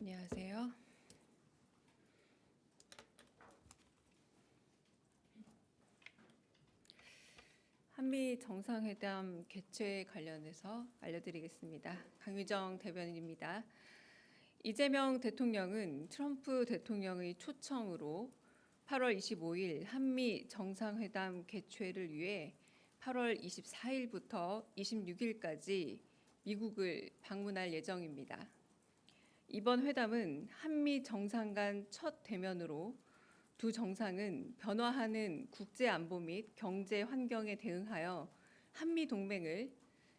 안녕하세요. 한미 정상회담 개최 관련해서 알려드리겠습니다. 강유정 대변인입니다. 이재명 대통령은 트럼프 대통령의 초청으로 8월 25일 한미 정상회담 개최를 위해 8월 24일부터 26일까지 미국을 방문할 예정입니다. 이번 회담은 한미 정상 간 첫 대면으로 두 정상은 변화하는 국제 안보 및 경제 환경에 대응하여 한미 동맹을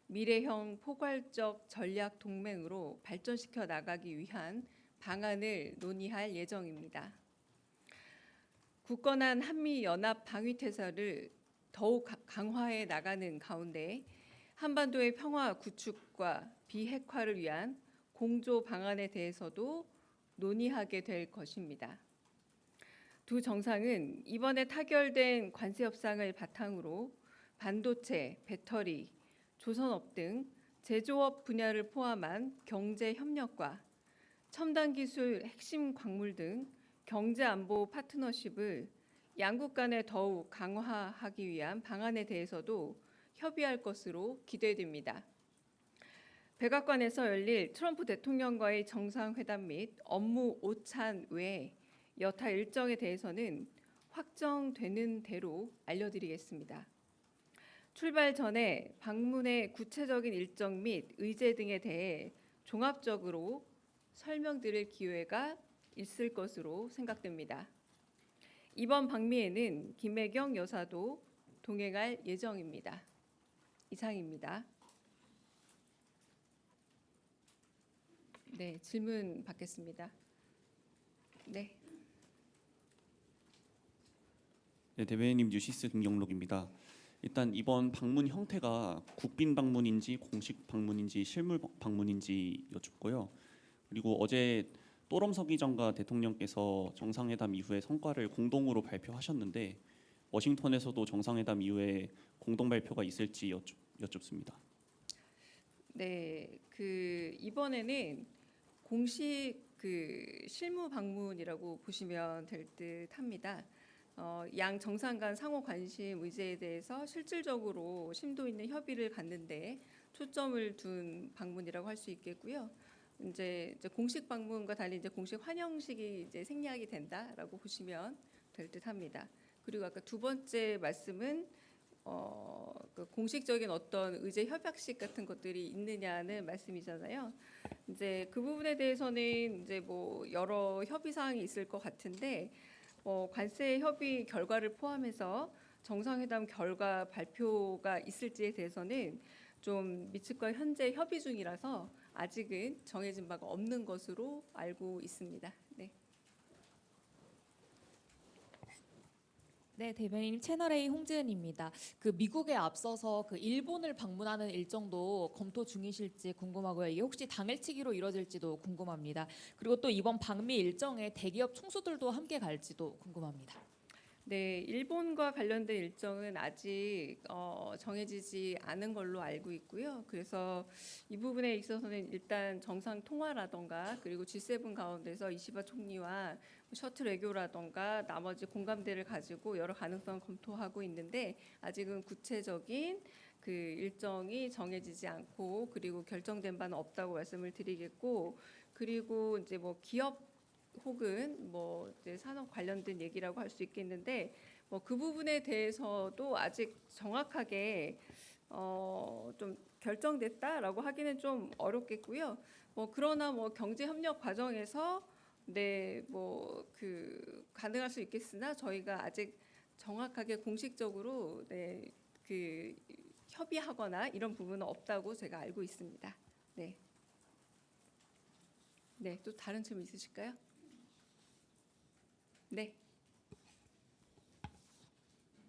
미래형 포괄적 전략 동맹으로 발전시켜 나가기 위한 방안을 논의할 예정입니다. 굳건한 한미 연합 방위 태세를 더욱 강화해 나가는 가운데 한반도의 평화 구축과 비핵화를 위한 공조 방안에 대해서도 논의하게 될 것입니다. 두 정상은 이번에 타결된 관세 협상을 바탕으로 반도체, 배터리, 조선업 등 제조업 분야를 포함한 경제 협력과 첨단 기술, 핵심 광물 등 경제 안보 파트너십을 양국 간에 더욱 강화하기 위한 방안에 대해서도 협의할 것으로 기대됩니다. 백악관에서 열릴 트럼프 대통령과의 정상회담 및 업무 오찬 외에 여타 일정에 대해서는 확정되는 대로 알려드리겠습니다. 출발 전에 방문의 구체적인 일정 및 의제 등에 대해 종합적으로 설명드릴 기회가 있을 것으로 생각됩니다. 이번 방미에는 김혜경 여사도 동행할 예정입니다. 이상입니다. 네, 질문 받겠습니다. 네. 네, 대변인님 뉴시스 김경록입니다. 일단 이번 방문 형태가 국빈 방문인지 공식 방문인지 실물 방문인지 여쭙고요. 그리고 어제 또럼석 의장과 대통령께서 정상회담 이후의 성과를 공동으로 발표하셨는데 워싱턴에서도 정상회담 이후에 공동 발표가 있을지 여쭙습니다. 네, 이번에는 공식 실무 방문이라고 보시면 될 듯합니다. 양 정상 간 상호 관심 의제에 대해서 실질적으로 심도 있는 협의를 갖는데 초점을 둔 방문이라고 할 수 있겠고요. 이제 공식 방문과 달리 이제 공식 환영식이 이제 생략이 된다라고 보시면 될 듯합니다. 그리고 아까 두 번째 말씀은 공식적인 어떤 의제 협약식 같은 것들이 있느냐는 말씀이잖아요. 이제 그 부분에 대해서는 이제 뭐 여러 협의 사항이 있을 것 같은데 관세 협의 결과를 포함해서 정상회담 결과 발표가 있을지에 대해서는 좀 미측과 현재 협의 중이라서 아직은 정해진 바가 없는 것으로 알고 있습니다. 네. 네, 대변인님 채널A 홍지은입니다. 미국에 앞서서 일본을 방문하는 일정도 검토 중이실지 궁금하고요. 이게 혹시 당일치기로 이뤄질지도 궁금합니다. 그리고 또 이번 방미 일정에 대기업 총수들도 함께 갈지도 궁금합니다. 네, 일본과 관련된 일정은 아직 정해지지 않은 걸로 알고 있고요. 그래서 이 부분에 있어서는 일단 정상 통화라던가 그리고 G7 가운데서 이시바 총리와 셔틀 외교라던가 나머지 공감대를 가지고 여러 가능성 검토하고 있는데 아직은 구체적인 일정이 정해지지 않고 그리고 결정된 바는 없다고 말씀을 드리겠고, 그리고 이제 뭐 기업 혹은 뭐 이제 산업 관련된 얘기라고 할 수 있겠는데 뭐 그 부분에 대해서도 아직 정확하게 좀 결정됐다라고 하기는 좀 어렵겠고요. 뭐 그러나 뭐 경제 협력 과정에서 네 뭐 가능할 수 있겠으나 저희가 아직 정확하게 공식적으로 네 협의하거나 이런 부분은 없다고 제가 알고 있습니다. 네. 네, 또 다른 질문 있으실까요? 네.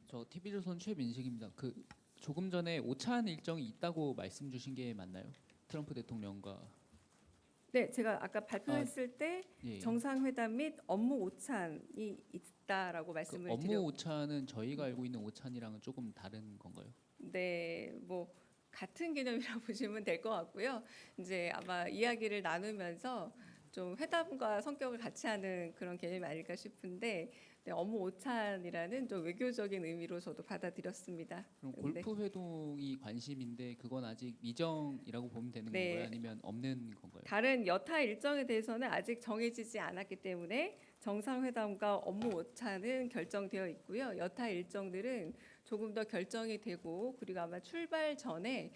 저 TV조선 최민식입니다. 조금 전에 오찬 일정이 있다고 말씀 주신 게 맞나요? 트럼프 대통령과. 네, 제가 아까 발표했을 때 예. 정상회담 및 업무 오찬이 있다라고 말씀을 업무 드렸고, 오찬은 저희가 알고 있는 오찬이랑은 조금 다른 건가요? 네, 뭐 같은 개념이라고 보시면 될 것 같고요. 이제 아마 이야기를 나누면서 좀 회담과 성격을 같이 하는 그런 개념이 아닐까 싶은데 네, 업무 오찬이라는 좀 외교적인 의미로 저도 받아들였습니다. 그럼 네. 골프 회동이 관심인데 그건 아직 미정이라고 보면 되는 네. 건가요? 아니면 없는 건가요? 다른 여타 일정에 대해서는 아직 정해지지 않았기 때문에 정상회담과 업무 오차는 결정되어 있고요. 여타 일정들은 조금 더 결정이 되고 그리고 아마 출발 전에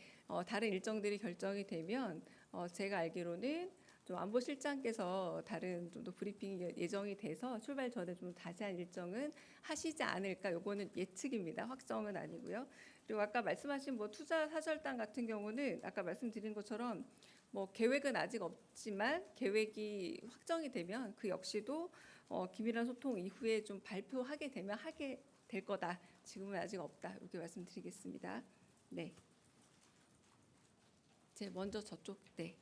다른 일정들이 결정이 되면 제가 알기로는 좀 안보실장께서 다른 좀 더 브리핑이 예정이 돼서 출발 전에 좀 자세한 일정은 하시지 않을까. 요거는 예측입니다. 확정은 아니고요. 그리고 아까 말씀하신 뭐 투자 사절단 같은 경우는 아까 말씀드린 것처럼 뭐 계획은 아직 없지만 계획이 확정이 되면 그 역시도 긴밀한 소통 이후에 좀 발표하게 되면 하게 될 거다. 지금은 아직 없다. 이렇게 말씀드리겠습니다. 네. 제 먼저 저쪽 네.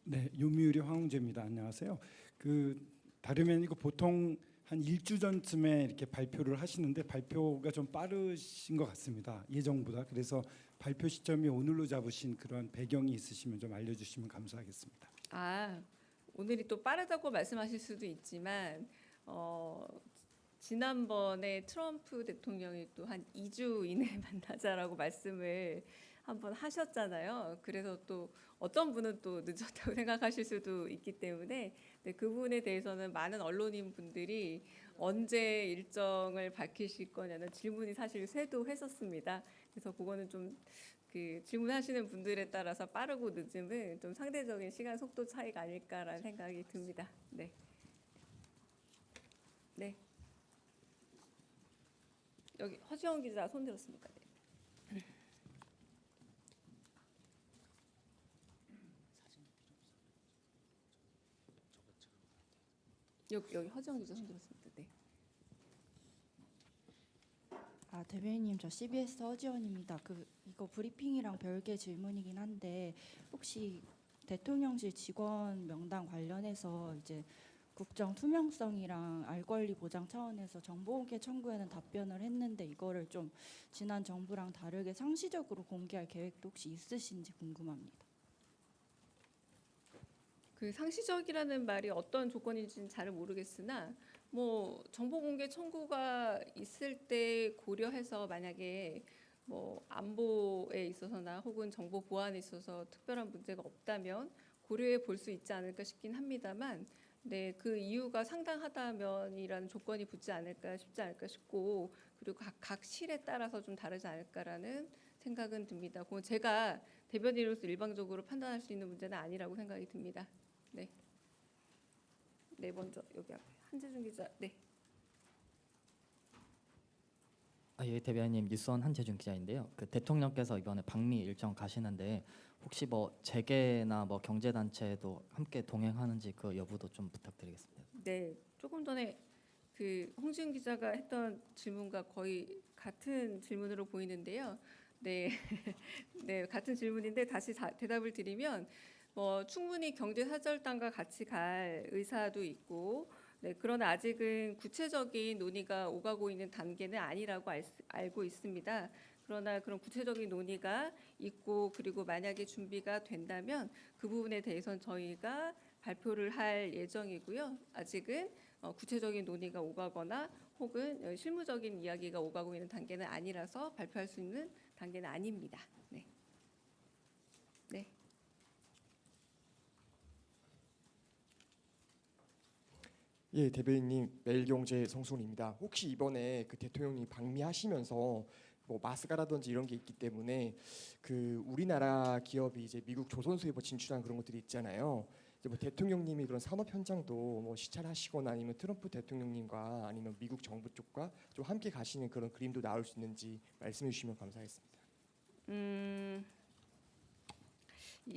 네, 요미우리 황홍재입니다. 안녕하세요. 다름이 아니고 보통 한 일주 전쯤에 이렇게 발표를 하시는데 발표가 좀 빠르신 것 같습니다. 예정보다. 그래서 발표 시점이 오늘로 잡으신 그런 배경이 있으시면 좀 알려주시면 감사하겠습니다. 오늘이 또 빠르다고 말씀하실 수도 있지만 지난번에 트럼프 대통령이 또 한 2주 이내에 만나자라고 말씀을 한번 하셨잖아요. 그래서 또 어떤 분은 또 늦었다고 생각하실 수도 있기 때문에 네, 그 부분에 대해서는 많은 언론인 분들이 언제 일정을 밝히실 거냐는 질문이 사실 쇄도했었습니다. 그래서 그거는 좀 그 질문하시는 분들에 따라서 빠르고 늦음은 좀 상대적인 시간 속도 차이가 아닐까라는 생각이 듭니다. 네. 네. 여기 허지영 기자 손 들었습니까? 네. 여기 허지영 기자 손 들었습니다. 네. 대변인님, 저 CBS 허지원입니다. 이거 브리핑이랑 별개 질문이긴 한데 혹시 대통령실 직원 명단 관련해서 이제 국정 투명성이랑 알 권리 보장 차원에서 정보 공개 청구에는 답변을 했는데 이거를 좀 지난 정부랑 다르게 상시적으로 공개할 계획도 혹시 있으신지 궁금합니다. 그 상시적이라는 말이 어떤 조건인지는 잘 모르겠으나 뭐 정보 공개 청구가 있을 때 고려해서 만약에 뭐 안보에 있어서나 혹은 정보 보안에 있어서 특별한 문제가 없다면 고려해 볼 수 있지 않을까 싶긴 합니다만 네, 그 이유가 상당하다면이라는 조건이 붙지 않을까 싶지 않을까 싶고 그리고 각 실에 따라서 좀 다르지 않을까라는 생각은 듭니다. 그건 제가 대변인으로서 일방적으로 판단할 수 있는 문제는 아니라고 생각이 듭니다. 네. 네, 먼저 여기 앞에 한재준 기자. 네. 예, 대변인님 뉴스원 한재준 기자인데요. 그 대통령께서 이번에 방미 일정 가시는데 혹시 뭐 재계나 뭐 경제단체도 함께 동행하는지 그 여부도 좀 부탁드리겠습니다. 네, 조금 전에 그 홍지은 기자가 했던 질문과 거의 같은 질문으로 보이는데요. 네, 네 같은 질문인데 다시 대답을 드리면 뭐 충분히 경제 사절단과 같이 갈 의사도 있고, 네 그러나 아직은 구체적인 논의가 오가고 있는 단계는 아니라고 알고 있습니다. 그러나 그런 구체적인 논의가 있고 그리고 만약에 준비가 된다면 그 부분에 대해서는 저희가 발표를 할 예정이고요. 아직은 구체적인 논의가 오가거나 혹은 실무적인 이야기가 오가고 있는 단계는 아니라서 발표할 수 있는 단계는 아닙니다. 네. 네. 예, 대변인님, 매일경제 성순입니다. 혹시 이번에 그 대통령이 방미하시면서 뭐 마스가라든지 이런 게 있기 때문에 그 우리나라 기업이 이제 미국 조선소에 뭐 진출한 그런 것들이 있잖아요. 이제 뭐 대통령님이 그런 산업 현장도 뭐 시찰하시거나 아니면 트럼프 대통령님과 아니면 미국 정부 쪽과 좀 함께 가시는 그런 그림도 나올 수 있는지 말씀해 주시면 감사하겠습니다.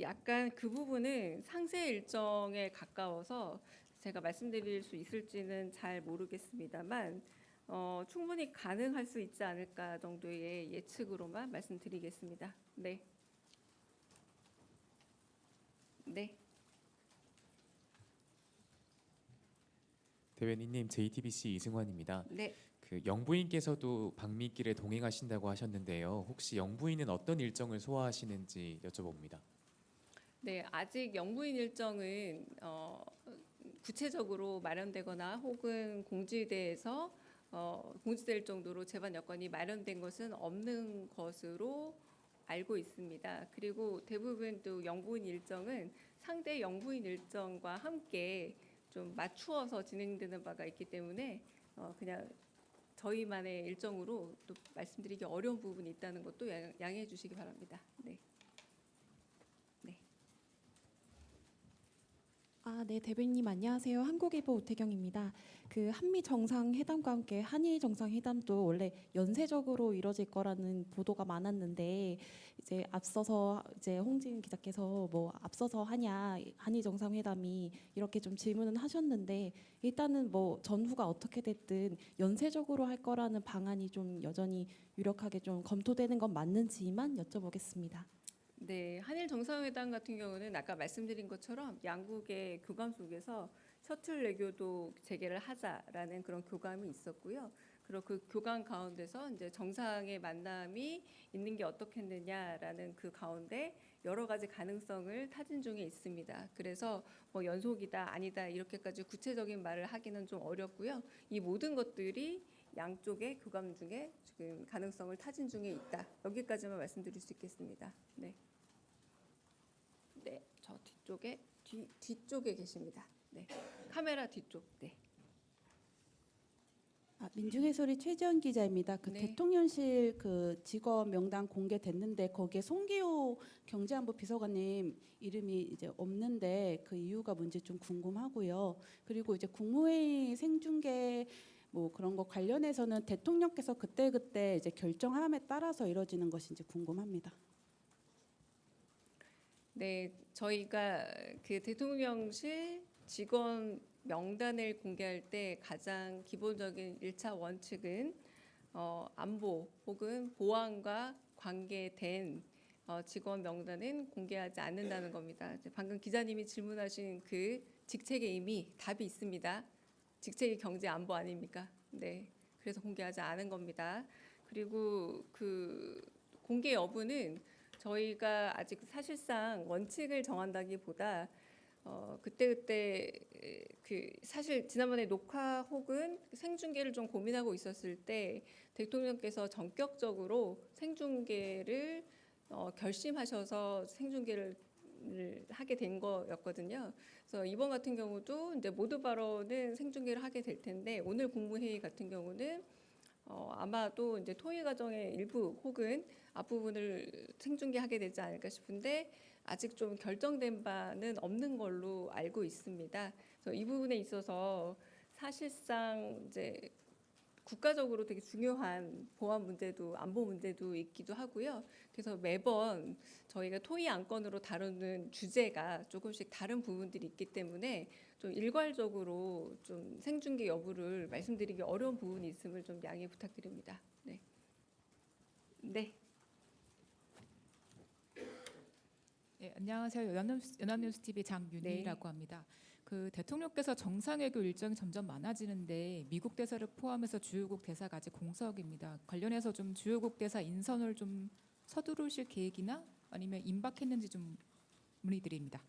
약간 그 부분은 상세 일정에 가까워서 제가 말씀드릴 수 있을지는 잘 모르겠습니다만 충분히 가능할 수 있지 않을까 정도의 예측으로만 말씀드리겠습니다. 네. 네. 대변인님, JTBC 이승환입니다. 네. 그 영부인께서도 방미길에 동행하신다고 하셨는데요. 혹시 영부인은 어떤 일정을 소화하시는지 여쭤봅니다. 네, 아직 영부인 일정은 구체적으로 마련되거나 혹은 공지될 정도로 재반 여건이 마련된 것은 없는 것으로 알고 있습니다. 그리고 대부분 또 영부인 일정은 상대 영부인 일정과 함께 좀 맞추어서 진행되는 바가 있기 때문에 그냥 저희만의 일정으로 또 말씀드리기 어려운 부분이 있다는 것도 양해해 주시기 바랍니다. 네. 네, 대변인님 안녕하세요. 한국일보 오태경입니다. 그 한미 정상회담과 함께 한일 정상회담도 원래 연쇄적으로 이뤄질 거라는 보도가 많았는데 이제 앞서서 이제 홍진 기자께서 뭐 앞서서 하냐 한일 정상회담이 이렇게 좀 질문은 하셨는데 일단은 뭐 전후가 어떻게 됐든 연쇄적으로 할 거라는 방안이 좀 여전히 유력하게 좀 검토되는 건 맞는지만 여쭤보겠습니다. 네, 한일 정상회담 같은 경우는 아까 말씀드린 것처럼 양국의 교감 속에서 셔틀 외교도 재개를 하자라는 그런 교감이 있었고요. 그리고 그 교감 가운데서 이제 정상의 만남이 있는 게 어떻겠느냐라는 그 가운데 여러 가지 가능성을 타진 중에 있습니다. 그래서 뭐 연속이다 아니다 이렇게까지 구체적인 말을 하기는 좀 어렵고요. 이 모든 것들이 양쪽의 교감 중에 지금 가능성을 타진 중에 있다. 여기까지만 말씀드릴 수 있겠습니다. 네. 네, 저 뒤쪽에 계십니다. 네, 카메라 뒤쪽. 네. 민중의 소리 최지연 기자입니다. 그 네. 대통령실 그 직원 명단 공개됐는데 거기에 송기호 경제안보 비서관님 이름이 이제 없는데 그 이유가 뭔지 좀 궁금하고요. 그리고 이제 국무회의 생중계 뭐 그런 거 관련해서는 대통령께서 그때 이제 결정함에 따라서 이루어지는 것인지 궁금합니다. 네, 저희가 그 대통령실 직원 명단을 공개할 때 가장 기본적인 1차 원칙은 안보 혹은 보안과 관계된 직원 명단은 공개하지 않는다는 겁니다. 이제 방금 기자님이 질문하신 그 직책에 이미 답이 있습니다. 직책이 경제 안보 아닙니까? 네, 그래서 공개하지 않은 겁니다. 그리고 그 공개 여부는 저희가 아직 사실상 원칙을 정한다기보다 그때 그 사실 지난번에 녹화 혹은 생중계를 좀 고민하고 있었을 때 대통령께서 전격적으로 생중계를 결심하셔서 생중계를 하게 된 거였거든요. 그래서 이번 같은 경우도 이제 모두 발언은 생중계를 하게 될 텐데 오늘 국무회의 같은 경우는 아마도 이제 토의 과정의 일부 혹은 앞부분을 생중계하게 되지 않을까 싶은데 아직 좀 결정된 바는 없는 걸로 알고 있습니다. 그래서 이 부분에 있어서 사실상 이제 국가적으로 되게 중요한 보안 문제도 안보 문제도 있기도 하고요. 그래서 매번 저희가 토의 안건으로 다루는 주제가 조금씩 다른 부분들이 있기 때문에 좀 일괄적으로 좀 생중계 여부를 말씀드리기 어려운 부분이 있음을 좀 양해 부탁드립니다. 네. 네. 네, 안녕하세요. 연합뉴스 TV 장윤희라고 합니다. 그 대통령께서 정상외교 일정이 점점 많아지는데 미국 대사를 포함해서 주요국 대사가 아직 공석입니다. 관련해서 좀 주요국 대사 인선을 좀 서두르실 계획이나 아니면 임박했는지 좀 문의드립니다.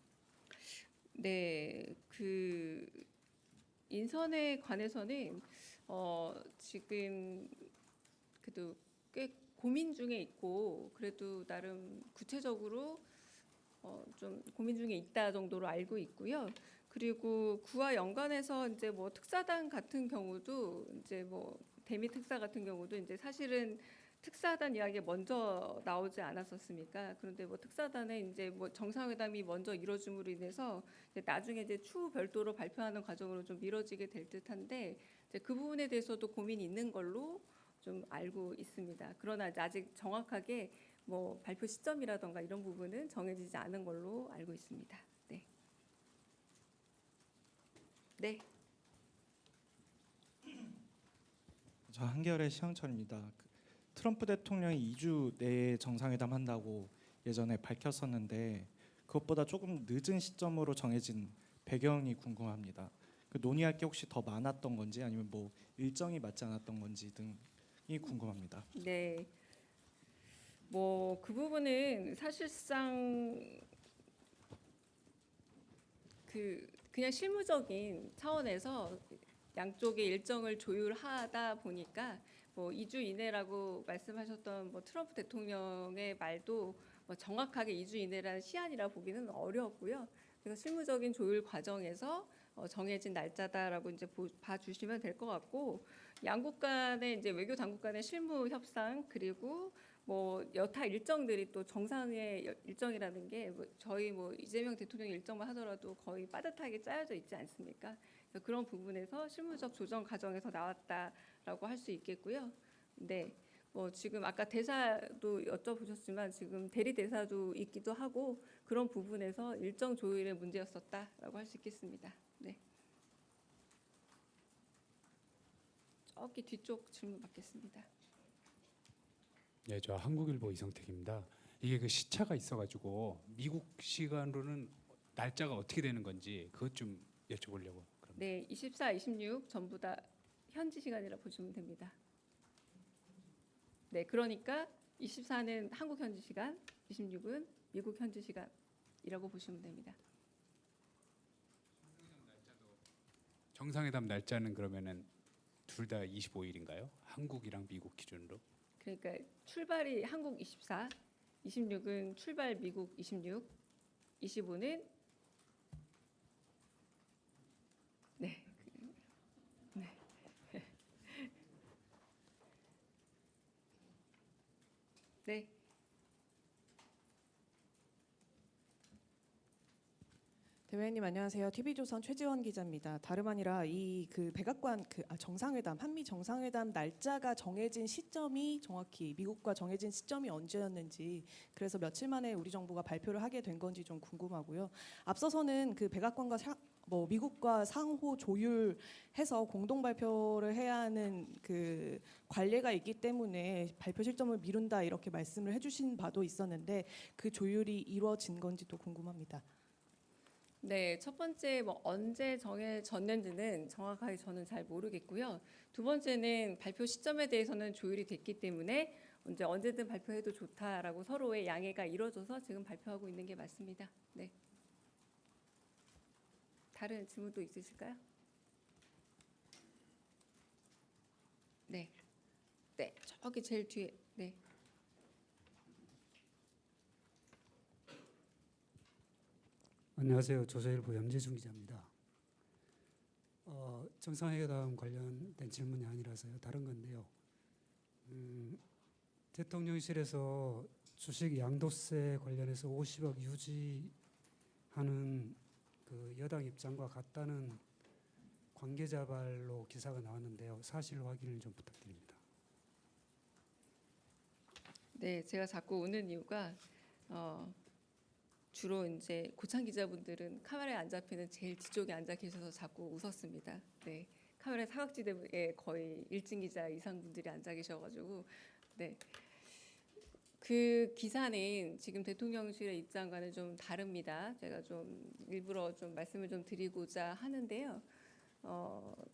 네, 그 인선에 관해서는 지금 그래도 꽤 고민 중에 있고 그래도 나름 구체적으로 좀 고민 중에 있다 정도로 알고 있고요. 그리고 그와 연관해서 이제 뭐 특사단 같은 경우도 이제 뭐 대미 특사 같은 경우도 이제 사실은 특사단 이야기 먼저 나오지 않았었습니까? 그런데 뭐 특사단에 이제 뭐 정상회담이 먼저 이뤄짐으로 인해서 이제 나중에 이제 추후 별도로 발표하는 과정으로 좀 미뤄지게 될 듯한데 이제 그 부분에 대해서도 고민이 있는 걸로 좀 알고 있습니다. 그러나 이제 아직 정확하게 뭐 발표 시점이라던가 이런 부분은 정해지지 않은 걸로 알고 있습니다. 네. 네. 저 한겨레 시황철입니다. 트럼프 대통령이 2주 내에 정상회담 한다고 예전에 밝혔었는데 그것보다 조금 늦은 시점으로 정해진 배경이 궁금합니다. 그 논의할 게 혹시 더 많았던 건지 아니면 뭐 일정이 맞지 않았던 건지 등이 궁금합니다. 네. 뭐 그 부분은 사실상 그냥 실무적인 차원에서 양쪽의 일정을 조율하다 보니까 뭐 2주 이내라고 말씀하셨던 뭐 트럼프 대통령의 말도 뭐 정확하게 2주 이내라는 시한이라 보기는 어렵고요. 그래서 실무적인 조율 과정에서 정해진 날짜다라고 이제 봐주시면 될 것 같고, 양국 간의 이제 외교 당국 간의 실무 협상 그리고 뭐 여타 일정들이 또 정상의 일정이라는 게 뭐 저희 뭐 이재명 대통령 일정만 하더라도 거의 빠듯하게 짜여져 있지 않습니까? 그래서 그런 부분에서 실무적 조정 과정에서 나왔다라고 할 수 있겠고요. 네, 뭐 지금 아까 대사도 여쭤보셨지만 지금 대리 대사도 있기도 하고 그런 부분에서 일정 조율의 문제였었다라고 할 수 있겠습니다. 네. 저기 뒤쪽 질문 받겠습니다. 네, 저 한국일보 이성택입니다. 이게 그 시차가 있어가지고 미국 시간으로는 날짜가 어떻게 되는 건지 그것 좀 여쭤보려고. 그럽니다. 네, 24, 26 전부 다 현지 시간이라 보시면 됩니다. 네, 그러니까 24는 한국 현지 시간, 26은 미국 현지 시간이라고 보시면 됩니다. 정상회담 날짜는 그러면은 둘 다 25일인가요? 한국이랑 미국 기준으로? 그러니까 출발이 한국 24, 26은 출발 미국 26, 25는 네. 네. 네. 대변인님 안녕하세요. TV조선 최지원 기자입니다. 다름 아니라 이 그 백악관 정상회담 한미 정상회담 날짜가 정해진 시점이 정확히 미국과 정해진 시점이 언제였는지, 그래서 며칠 만에 우리 정부가 발표를 하게 된 건지 좀 궁금하고요. 앞서서는 그 백악관과 미국과 상호 조율해서 공동 발표를 해야 하는 그 관례가 있기 때문에 발표 시점을 미룬다 이렇게 말씀을 해주신 바도 있었는데 그 조율이 이루어진 건지도 궁금합니다. 네, 첫 번째 뭐 언제 정해졌는지는 정확하게 저는 잘 모르겠고요. 두 번째는 발표 시점에 대해서는 조율이 됐기 때문에 언제든 발표해도 좋다라고 서로의 양해가 이루어져서 지금 발표하고 있는 게 맞습니다. 네. 다른 질문도 있으실까요? 네. 네, 저기 제일 뒤에. 네. 안녕하세요. 조선일보 염재중 기자입니다. 정상회담 관련된 질문이 아니라서요. 다른 건데요. 대통령실에서 주식 양도세 관련해서 50억 유지하는 그 여당 입장과 같다는 관계자발로 기사가 나왔는데요. 사실 확인을 좀 부탁드립니다. 네, 제가 자꾸 웃는 이유가 주로 이제 고창 기자분들은 카메라에 안 잡히는 제일 뒤쪽에 앉아 계셔서 자꾸 웃었습니다. 네, 카메라 사각지대에 거의 일진 기자 이상 분들이 앉아 계셔가지고 네. 그 기사는 지금 대통령실의 입장과는 좀 다릅니다. 제가 좀 일부러 좀 말씀을 좀 드리고자 하는데요.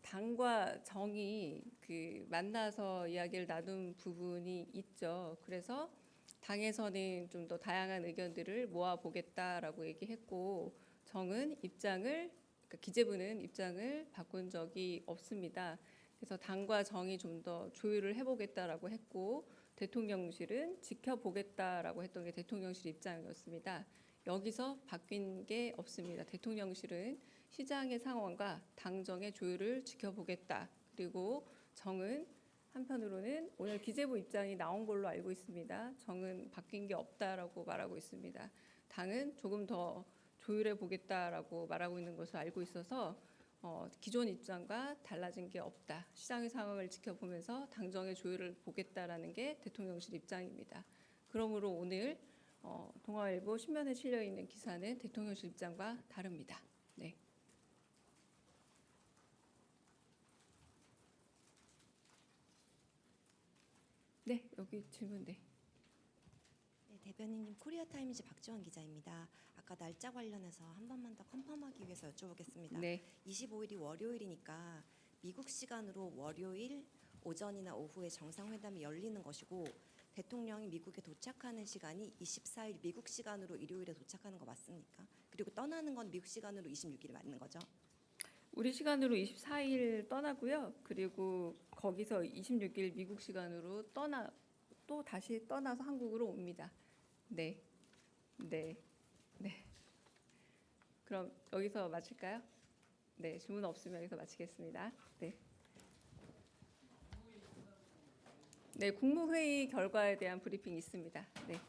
당과 정이 그 만나서 이야기를 나눈 부분이 있죠. 그래서 당에서는 좀 더 다양한 의견들을 모아보겠다라고 얘기했고 정은 그러니까 기재부는 입장을 바꾼 적이 없습니다. 그래서 당과 정이 좀 더 조율을 해보겠다라고 했고 대통령실은 지켜보겠다라고 했던 게 대통령실 입장이었습니다. 여기서 바뀐 게 없습니다. 대통령실은 시장의 상황과 당정의 조율을 지켜보겠다. 그리고 정은 한편으로는 오늘 기재부 입장이 나온 걸로 알고 있습니다. 정은 바뀐 게 없다라고 말하고 있습니다. 당은 조금 더 조율해 보겠다라고 말하고 있는 것을 알고 있어서 기존 입장과 달라진 게 없다. 시장의 상황을 지켜보면서 당정의 조율을 보겠다라는 게 대통령실 입장입니다. 그러므로 오늘 동아일보 신면에 실려 있는 기사는 대통령실 입장과 다릅니다. 네. 네, 여기 질문. 네. 네, 대변인님 코리아타임즈 박지원 기자입니다. 아까 날짜 관련해서 한 번만 더 컨펌하기 위해서 여쭤보겠습니다. 네. 25일이 월요일이니까 미국 시간으로 월요일 오전이나 오후에 정상회담이 열리는 것이고 대통령이 미국에 도착하는 시간이 24일 미국 시간으로 일요일에 도착하는 거 맞습니까? 그리고 떠나는 건 미국 시간으로 26일 맞는 거죠? 우리 시간으로 24일 떠나고요. 그리고 거기서 26일 미국 시간으로 또 다시 떠나서 한국으로 옵니다. 네. 네. 네. 그럼 여기서 마칠까요? 네, 질문 없으면 여기서 마치겠습니다. 네. 네, 국무회의 결과에 대한 브리핑 있습니다. 네.